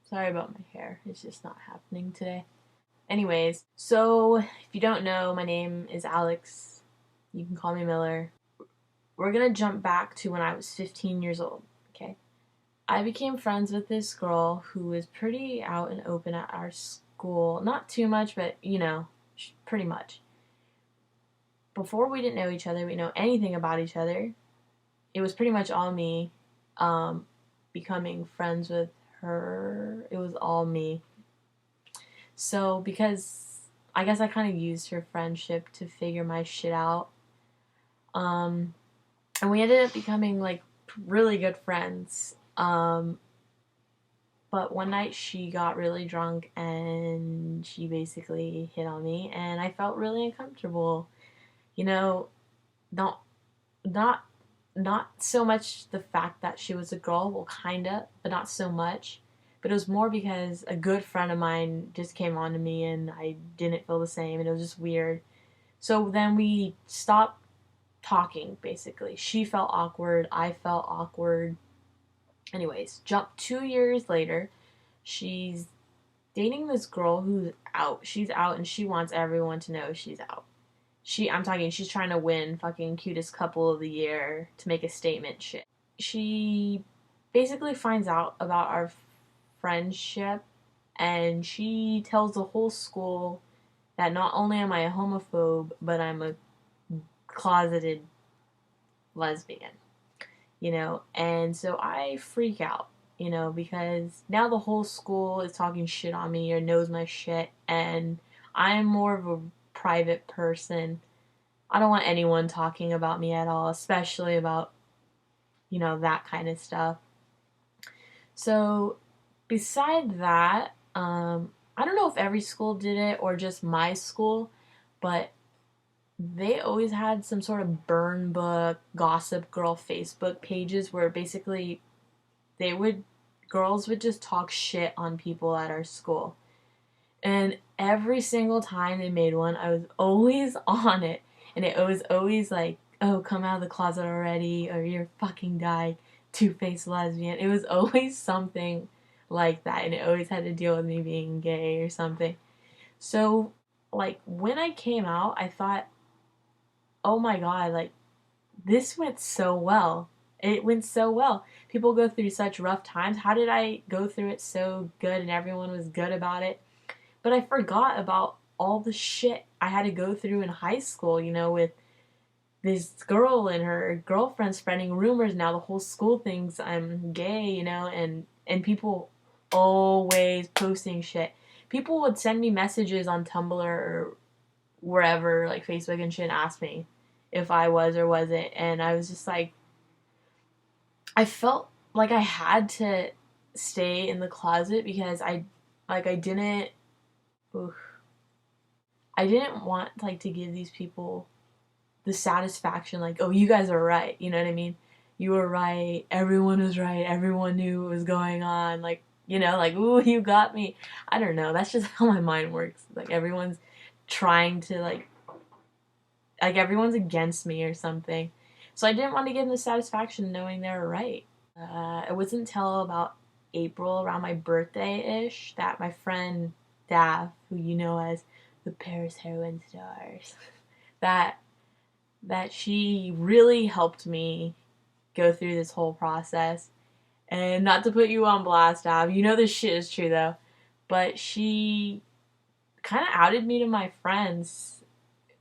Sorry about my hair. It's just not happening today. Anyways, so if you don't know, my name is Alex. You can call me Miller. We're gonna jump back to when I was 15 years old, okay? I became friends with this girl who was pretty out and open at our school. Not too much, but pretty much. Before we didn't know each other, we didn't know anything about each other. It was pretty much all me. Becoming friends with her, it was all me. So, because I guess I kind of used her friendship to figure my shit out. Um, and we ended up becoming like really good friends. But one night she got really drunk and she basically hit on me, and I felt really uncomfortable. You know, not not not so much the fact that she was a girl, well, kinda, but not so much. But it was more because a good friend of mine just came on to me and I didn't feel the same, and it was just weird. So then we stopped talking, basically. She felt awkward, I felt awkward. Anyways, jump 2 years later, she's dating this girl who's out. She's out and she wants everyone to know she's out. She's trying to win fucking cutest couple of the year to make a statement shit. She basically finds out about our friendship and she tells the whole school that not only am I a homophobe, but I'm a closeted lesbian, and so I freak out, because now the whole school is talking shit on me or knows my shit, and I'm more of a private person. I don't want anyone talking about me at all, especially about, that kind of stuff. So, beside that, I don't know if every school did it or just my school, but they always had some sort of burn book, gossip girl Facebook pages where basically they would, girls would just talk shit on people at our school. And every single time they made one, I was always on it. And it was always like, oh, come out of the closet already, or you're fucking dying, two-faced lesbian. It was always something like that, and it always had to deal with me being gay or something. So, like, when I came out, I thought, oh my god, like, this went so well. It went so well. People go through such rough times. How did I go through it so good and everyone was good about it? But I forgot about all the shit I had to go through in high school, with this girl and her girlfriend spreading rumors. Now the whole school thinks I'm gay, and people always posting shit. People would send me messages on Tumblr or wherever, like Facebook and shit, and ask me if I was or wasn't. And I was just like, I felt like I had to stay in the closet because I didn't, oof, I didn't want, like, to give these people the satisfaction, like, oh, you guys are right, you know what I mean? You were right, everyone was right, everyone knew what was going on, like, like, ooh, you got me. I don't know, that's just how my mind works. Like, everyone's trying to, like everyone's against me or something. So I didn't want to give them the satisfaction knowing they were right. It wasn't until about April, around my birthday-ish, that my friend Dav, who you know as the Paris Heroine Stars, that she really helped me go through this whole process. And not to put you on blast, Dav, you know this shit is true though, but she kind of outed me to my friends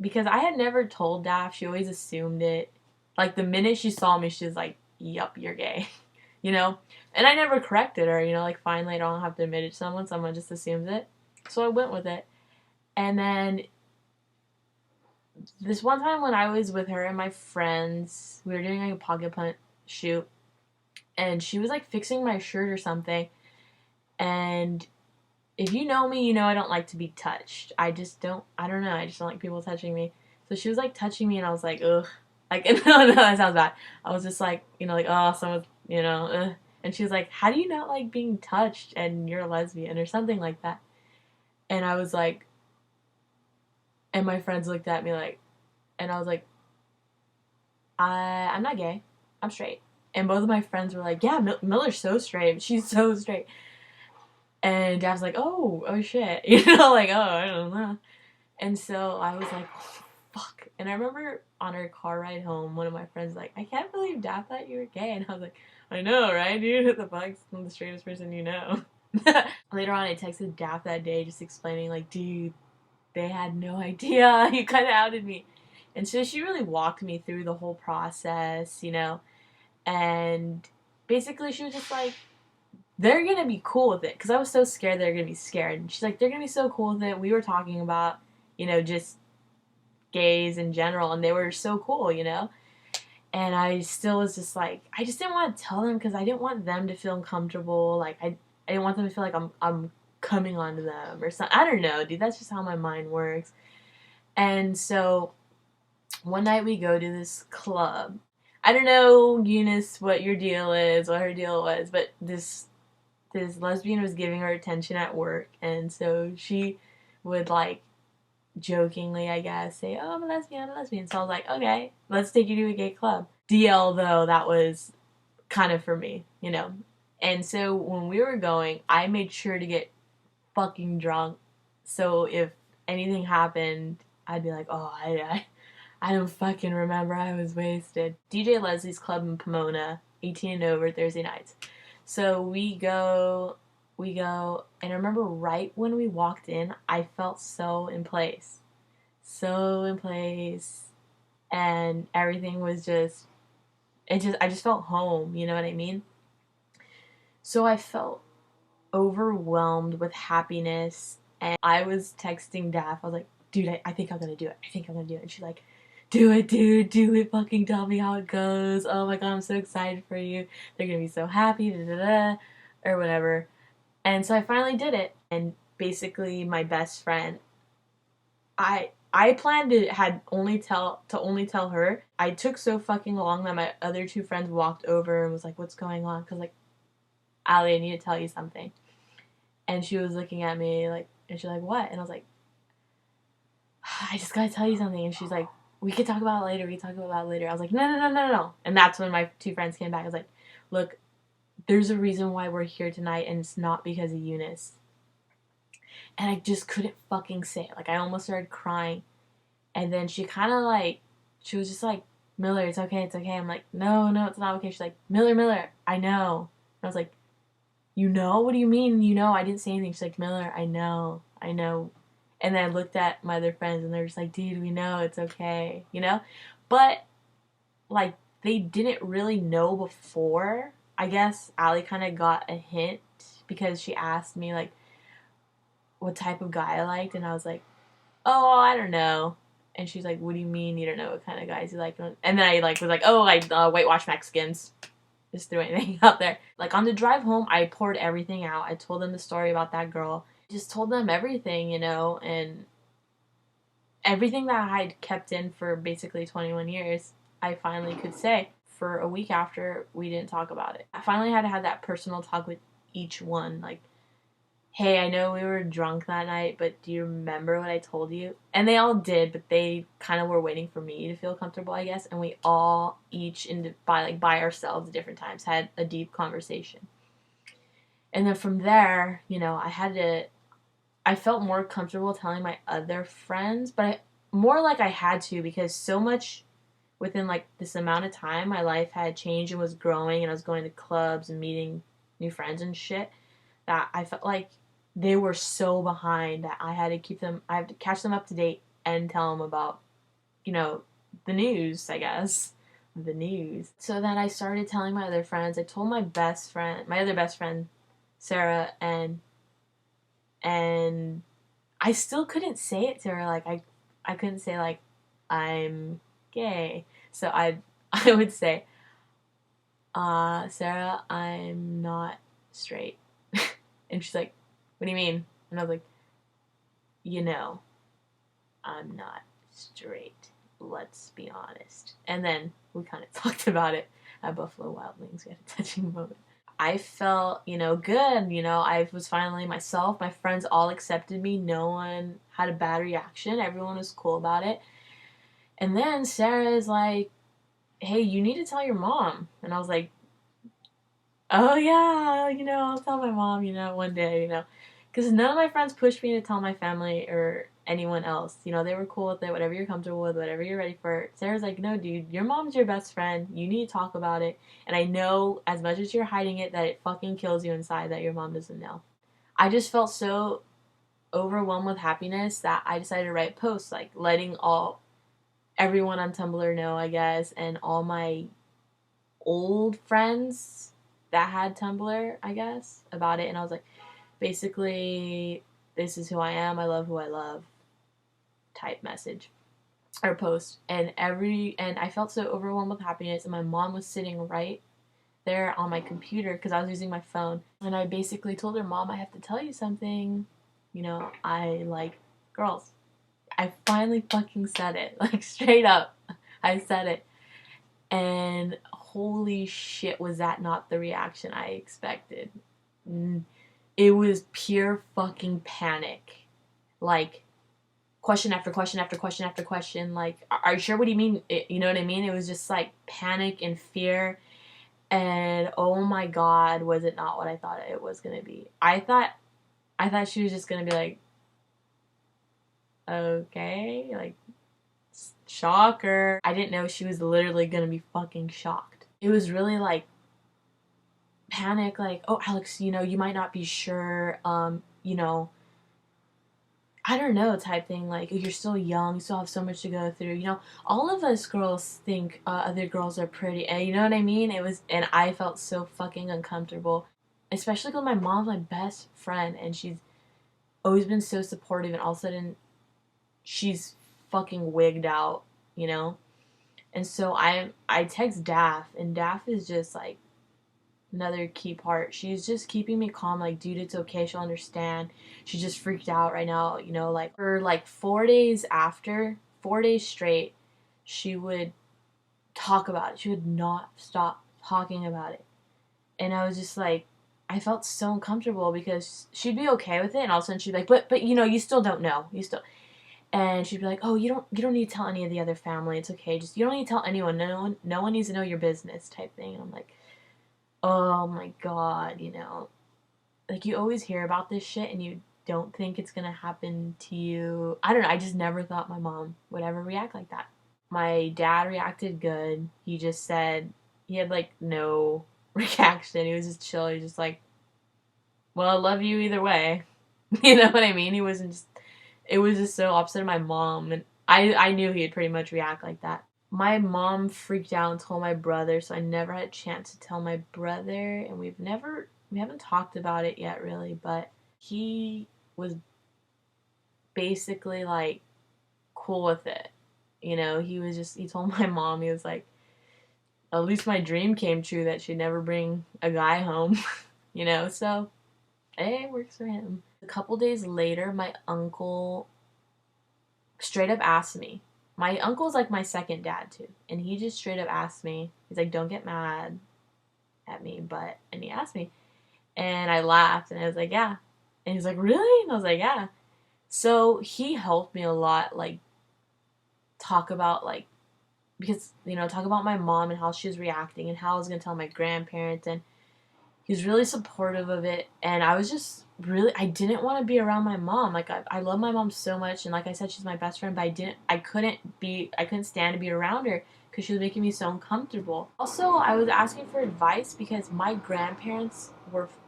because I had never told Dav. She always assumed it. Like, the minute she saw me, she was like, yup, you're gay. And I never corrected her, like, finally I don't have to admit it to someone just assumes it. So I went with it. And then this one time when I was with her and my friends, we were doing like a pocket punt shoot, and she was like fixing my shirt or something. And if you know me, you know I don't like to be touched. I don't know, I just don't like people touching me. So she was like touching me and I was like, ugh. Like, no, that sounds bad. I was just like, like, oh, someone's, ugh. And she was like, how do you not like being touched and you're a lesbian or something like that? And I was like, and my friends looked at me like, and I was like, I'm not gay. I'm straight. And both of my friends were like, yeah, Miller's so straight. She's so straight. And Dad's like, oh shit. You know, like, oh, I don't know. And so I was like, oh, fuck. And I remember on our car ride home, one of my friends was like, I can't believe Dad thought you were gay. And I was like, I know, right, dude? What the fuck? I'm the straightest person you know. Later on, I texted Daph that day just explaining, like, dude, they had no idea. You kind of outed me. And so she really walked me through the whole process, you know. And basically, she was just like, they're going to be cool with it. Because I was so scared they're going to be scared. And she's like, they're going to be so cool with it. We were talking about, you know, just gays in general. And they were so cool, you know. And I still was just like, I just didn't want to tell them because I didn't want them to feel uncomfortable. Like, I didn't want them to feel like I'm coming onto them or something. I don't know, dude. That's just how my mind works. And so one night we go to this club. I don't know, Eunice, what your deal is, what her deal was, but this lesbian was giving her attention at work, and so she would like jokingly, I guess, say, "Oh, I'm a lesbian, I'm a lesbian." So I was like, "Okay, let's take you to a gay club." DL though, that was kind of for me, you know. And so when we were going, I made sure to get fucking drunk. So if anything happened, I'd be like, "Oh, I don't fucking remember. I was wasted." DJ Leslie's Club in Pomona, 18 and over, Thursday nights. So we go, and I remember right when we walked in, I felt so in place. So in place. And everything was just, I just felt home, you know what I mean? So I felt overwhelmed with happiness, and I was texting Daph. I was like, dude, I think I'm gonna do it. I think I'm gonna do it. And she's like, do it, dude, do it. Fucking tell me how it goes. Oh my god, I'm so excited for you. They're gonna be so happy, da da da, or whatever. And so I finally did it. And basically, my best friend, I planned to only tell her. I took so fucking long that my other two friends walked over and was like, "What's going on?" Because like, Allie, I need to tell you something. And she was looking at me like, and she's like, "What?" And I was like, "I just gotta tell you something." And she's like, "We could talk about it later. We can talk about it later." I was like, "No, no, no, no, no." And that's when my two friends came back. I was like, "Look, there's a reason why we're here tonight, and it's not because of Eunice." And I just couldn't fucking say it. Like, I almost started crying. And then she kind of like, she was just like, "Miller, it's okay, it's okay." I'm like, "No, no, it's not okay." She's like, "Miller, Miller, I know." And I was like, "You know? What do you mean, you know? I didn't say anything." She's like, "Miller, I know, I know." And then I looked at my other friends and they're just like, "Dude, we know, it's okay," you know? But, like, they didn't really know before. I guess Allie kind of got a hint because she asked me, like, what type of guy I liked. And I was like, "Oh, I don't know." And she's like, "What do you mean you don't know what kind of guys you like?" And then I, like, was like, "Oh, I whitewash Mexicans." Just threw anything out there. Like, on the drive home, I poured everything out. I told them the story about that girl. Just told them everything, you know, and everything that I had kept in for basically 21 years, I finally could say. For a week after, we didn't talk about it. I finally had to have that personal talk with each one. Like, "Hey, I know we were drunk that night, but do you remember what I told you?" And they all did, but they kind of were waiting for me to feel comfortable, I guess. And we all each by ourselves at different times had a deep conversation. And then from there, you know, I felt more comfortable telling my other friends, but more like I had to, because so much within like this amount of time, my life had changed and was growing, and I was going to clubs and meeting new friends and shit, that I felt like they were so behind that I have to catch them up to date and tell them about, you know, the news, I guess. The news. So then I started telling my other friends. I told my other best friend, Sarah, and I still couldn't say it to her. Like, I couldn't say, like, "I'm gay." So I would say, "Sarah, I'm not straight." And she's like, "What do you mean?" And I was like, "You know, I'm not straight. Let's be honest." And then we kind of talked about it at Buffalo Wild Wings. We had a touching moment. I felt, you know, good. You know, I was finally myself. My friends all accepted me. No one had a bad reaction. Everyone was cool about it. And then Sarah is like, "Hey, you need to tell your mom." And I was like, Oh yeah, I'll tell my mom, one day, because none of my friends pushed me to tell my family or anyone else. They were cool with it, whatever you're comfortable with, whatever you're ready for. Sarah's like, no, dude, your mom's your best friend. You need to talk about it. And I know as much as you're hiding it, that it fucking kills you inside that your mom doesn't know. I just felt so overwhelmed with happiness that I decided to write posts, like letting everyone on Tumblr know, I guess, and all my old friends that had Tumblr, I guess, about it. And I was like, basically, this is who I am. I love who I love. Type message or post. And I felt so overwhelmed with happiness. And my mom was sitting right there on my computer because I was using my phone. And I basically told her, Mom, I have to tell you something. I like girls. I finally fucking said it. Like, straight up. I said it. And holy shit, was that not the reaction I expected? It was pure fucking panic. Like, question after question after question after question. Like, are you sure? What do you mean? You know what I mean? It was just like panic and fear. And oh my god, was it not what I thought it was gonna be? I thought she was just gonna be like, okay, like, shocker. I didn't know she was literally gonna be fucking shocked. It was really like panic, like, oh, Alex, you might not be sure, I don't know, type thing, like, you're still young, you still have so much to go through, all of us girls think other girls are pretty, and you know what I mean? And I felt so fucking uncomfortable, especially because my mom's my best friend, and she's always been so supportive, and all of a sudden, she's fucking wigged out, you know? And so I text Daph, and Daph is just like another key part. She's just keeping me calm, like, dude, it's okay, she'll understand. She's just freaked out right now, like, for like 4 days after, 4 days straight, she would talk about it. She would not stop talking about it. And I was just like, I felt so uncomfortable because she'd be okay with it, and all of a sudden she'd be like, but you still don't know. You still, and she'd be like, oh, you don't need to tell any of the other family. It's okay. Just, you don't need to tell anyone. No one needs to know your business, type thing. And I'm like, oh my god, like, you always hear about this shit and you don't think it's gonna happen to you. I don't know, I just never thought my mom would ever react like that. My dad reacted good. He just said, he had like no reaction. He was just chill. He was just like, well, I love you either way. You know what I mean? He wasn't just, it was just so opposite of my mom, and I knew he'd pretty much react like that. My mom freaked out and told my brother, so I never had a chance to tell my brother, and we haven't talked about it yet really, but he was basically like cool with it. He told my mom, he was like, at least my dream came true that she'd never bring a guy home, so hey, it works for him. A couple days later, my uncle straight up asked me. My uncle's like my second dad too, and he just straight up asked me. He's like, "Don't get mad at me," and he asked me, and I laughed, and I was like, "Yeah," and he's like, "Really?" And I was like, "Yeah." So he helped me a lot, like, talk about, like, because talk about my mom and how she was reacting and how I was gonna tell my grandparents, and he was really supportive of it, and I was just really, I didn't want to be around my mom. Like, I love my mom so much, and like I said, she's my best friend, but I couldn't stand to be around her because she was making me so uncomfortable. Also, I was asking for advice because my grandparents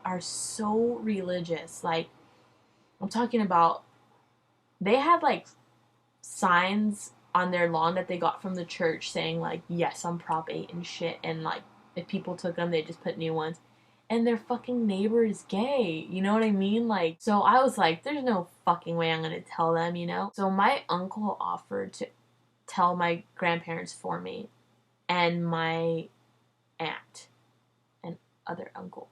are so religious. Like, I'm talking about, they had like signs on their lawn that they got from the church saying like, yes, I'm Prop 8 and shit, and like, if people took them, they just put new ones. And their fucking neighbor is gay. You know what I mean? Like, so I was like, there's no fucking way I'm gonna tell them, So my uncle offered to tell my grandparents for me and my aunt and other uncle.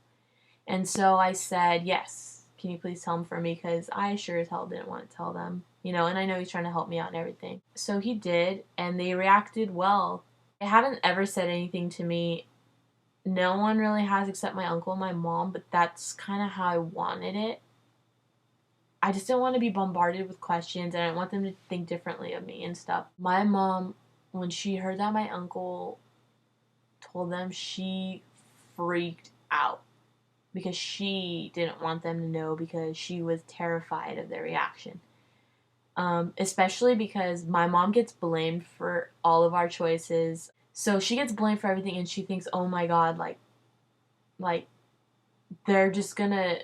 And so I said, yes, can you please tell them for me? Because I sure as hell didn't want to tell them, and I know he's trying to help me out and everything. So he did, and they reacted well. They haven't ever said anything to me. No one really has except my uncle and my mom, but that's kind of how I wanted it. I just didn't want to be bombarded with questions, and I didn't want them to think differently of me and stuff. My mom, when she heard that my uncle told them, she freaked out because she didn't want them to know because she was terrified of their reaction. Especially because my mom gets blamed for all of our choices. So she gets blamed for everything and she thinks, oh my god, like they're just gonna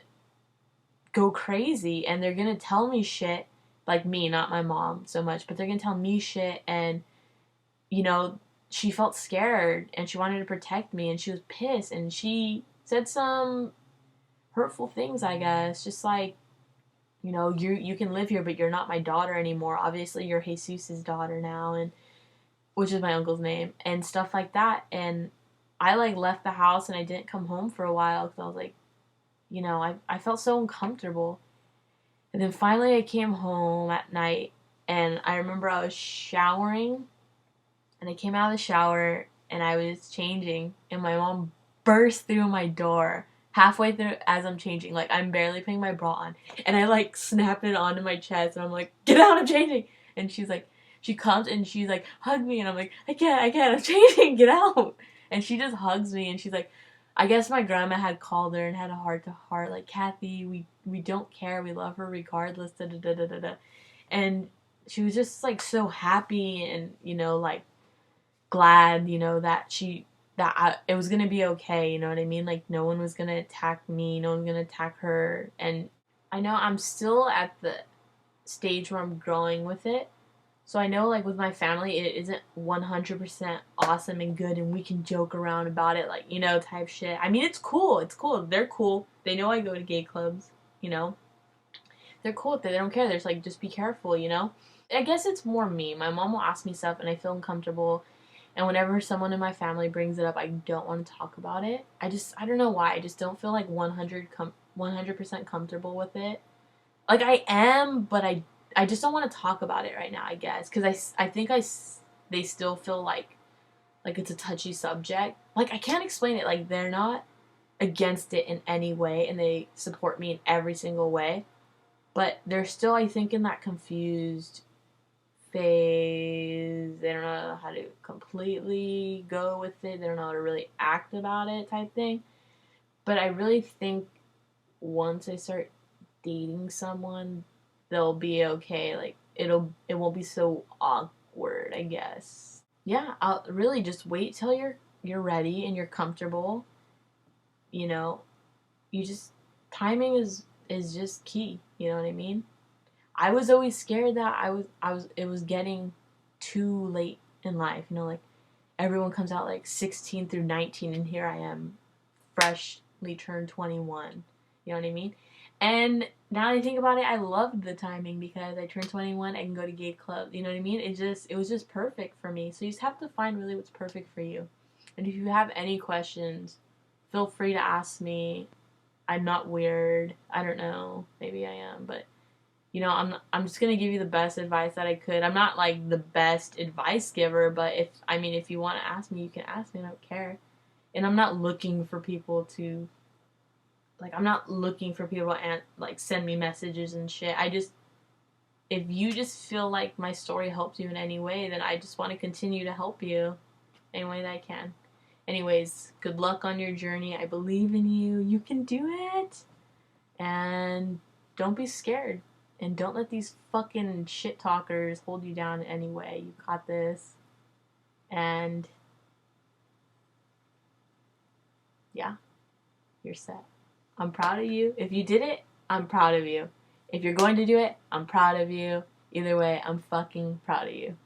go crazy and they're gonna tell me shit. Like me, not my mom so much, but they're gonna tell me shit. And you know, she felt scared and she wanted to protect me and she was pissed and she said some hurtful things, I guess. Just like, you know, you can live here, but you're not my daughter anymore. Obviously, you're Jesus's daughter now, and which is my uncle's name, and stuff like that. And I like left the house and I didn't come home for a while because I was like, you know, I felt so uncomfortable. And then finally, I came home at night, and I remember I was showering, and I came out of the shower and I was changing, and my mom burst through my door halfway through as I'm changing. Like, I'm barely putting my bra on. And I, like, snap it onto my chest, and I'm like, get out, I'm changing! And she's like, she comes and she's like, hug me, and I'm like, I can't, I'm changing, get out! And she just hugs me, and she's like, I guess my grandma had called her and had a heart-to-heart, like, Kathy, we don't care, we love her regardless, da-da-da-da-da-da. And she was just, like, so happy and, you know, like, glad, you know, it was gonna be okay, you know what I mean? Like, no one was gonna attack me, no one was gonna attack her. And I know I'm still at the stage where I'm growing with it. So I know, like, with my family, it isn't 100% awesome and good, and we can joke around about it, like, you know, type shit. I mean, it's cool. It's cool. They're cool. They know I go to gay clubs, you know? They're cool with it. They don't care. They're just like, just be careful, you know? I guess it's more me. My mom will ask me stuff, and I feel uncomfortable. And whenever someone in my family brings it up, I don't want to talk about it. I don't know why. I just don't feel like 100% comfortable with it. Like, I am, but I just don't want to talk about it right now, I guess. Because I think they still feel like it's a touchy subject. Like, I can't explain it. Like, they're not against it in any way, and they support me in every single way. But they're still, I think, in that confused phase. They don't know how to completely go with it. They don't know how to really act about it, type thing. But I really think once I start dating someone, they'll be okay. Like, it won't be so awkward, I guess. Yeah, I'll really just wait till you're ready and you're comfortable. You know, you just timing is just key. You know what I mean? I was always scared that it was getting too late in life, you know, like everyone comes out like 16 through 19 and here I am freshly turned 21. You know what I mean? And now that I think about it, I loved the timing because I turned 21, I can go to gay clubs. You know what I mean? It was just perfect for me. So you just have to find really what's perfect for you. And if you have any questions, feel free to ask me. I'm not weird. I don't know. Maybe I am, but you know, I'm just gonna give you the best advice that I could. I'm not like the best advice giver, but if you want to ask me, you can ask me. I don't care. And I'm not looking for people to like send me messages and shit. If you just feel like my story helps you in any way, then I just want to continue to help you any way that I can. Anyways, good luck on your journey. I believe in you. You can do it. And don't be scared. And don't let these fucking shit talkers hold you down in any way. You got this. And yeah, you're set. I'm proud of you. If you did it, I'm proud of you. If you're going to do it, I'm proud of you. Either way, I'm fucking proud of you.